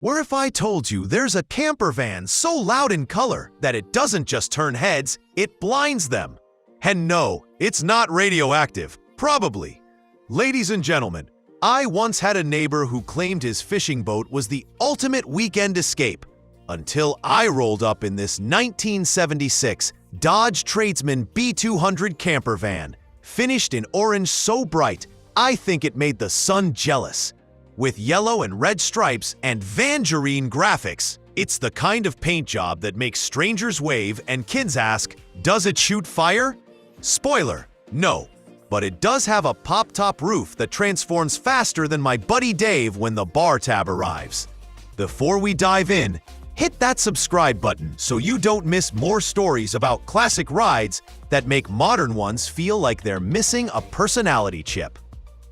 Where if I told you there's a camper van so loud in color that it doesn't just turn heads, it blinds them? And no, it's not radioactive, probably. Ladies and gentlemen, I once had a neighbor who claimed his fishing boat was the ultimate weekend escape, until I rolled up in this 1976 Dodge Tradesman B200 Camper van, finished in orange so bright, I think it made the sun jealous. With yellow and red stripes and Vangerine graphics, it's the kind of paint job that makes strangers wave and kids ask, does it shoot fire? Spoiler, no, but it does have a pop-top roof that transforms faster than my buddy Dave when the bar tab arrives. Before we dive in, hit that subscribe button so you don't miss more stories about classic rides that make modern ones feel like they're missing a personality chip.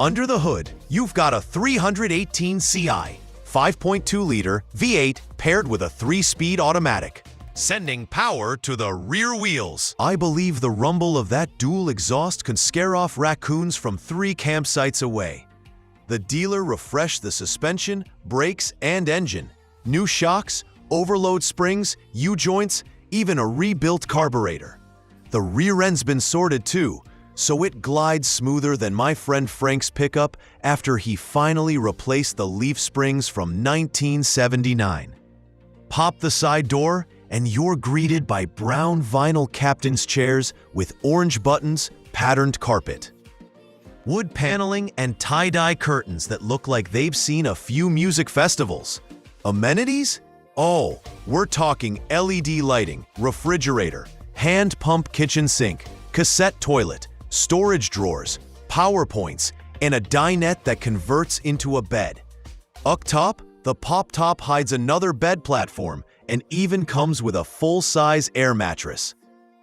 Under the hood, you've got a 318 CI, 5.2-liter V8 paired with a 3-speed automatic, sending power to the rear wheels. I believe the rumble of that dual exhaust can scare off raccoons from 3 campsites away. The dealer refreshed the suspension, brakes, and engine. New shocks, overload springs, U-joints, even a rebuilt carburetor. The rear end's been sorted too, so it glides smoother than my friend Frank's pickup after he finally replaced the leaf springs from 1979. Pop the side door, and you're greeted by brown vinyl captain's chairs with orange buttons, patterned carpet, wood paneling, and tie-dye curtains that look like they've seen a few music festivals. Amenities? Oh, we're talking LED lighting, refrigerator, hand pump kitchen sink, cassette toilet, storage drawers, power points, and a dinette that converts into a bed. Up top, the pop top hides another bed platform and even comes with a full-size air mattress.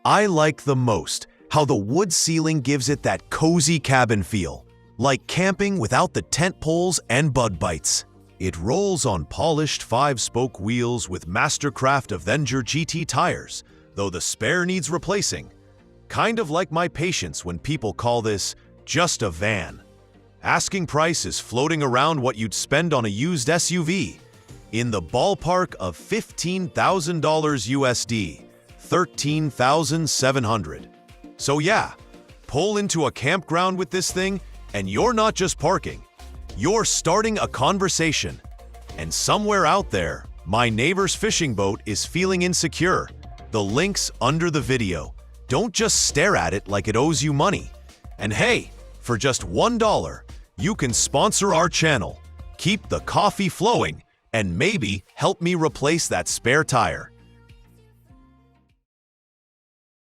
I like the most how the wood ceiling gives it that cozy cabin feel, like camping without the tent poles and bug bites. It rolls on polished 5-spoke wheels with Mastercraft DarrinGT tires, though the spare needs replacing. Kind of like my patience when people call this just a van. Asking price is floating around what you'd spend on a used SUV, in the ballpark of $15,000 USD, $13,700. So yeah, pull into a campground with this thing and you're not just parking, you're starting a conversation. And somewhere out there, my neighbor's fishing boat is feeling insecure. The link's under the video. Don't just stare at it like it owes you money. And hey, for just $1, you can sponsor our channel, keep the coffee flowing, and maybe help me replace that spare tire.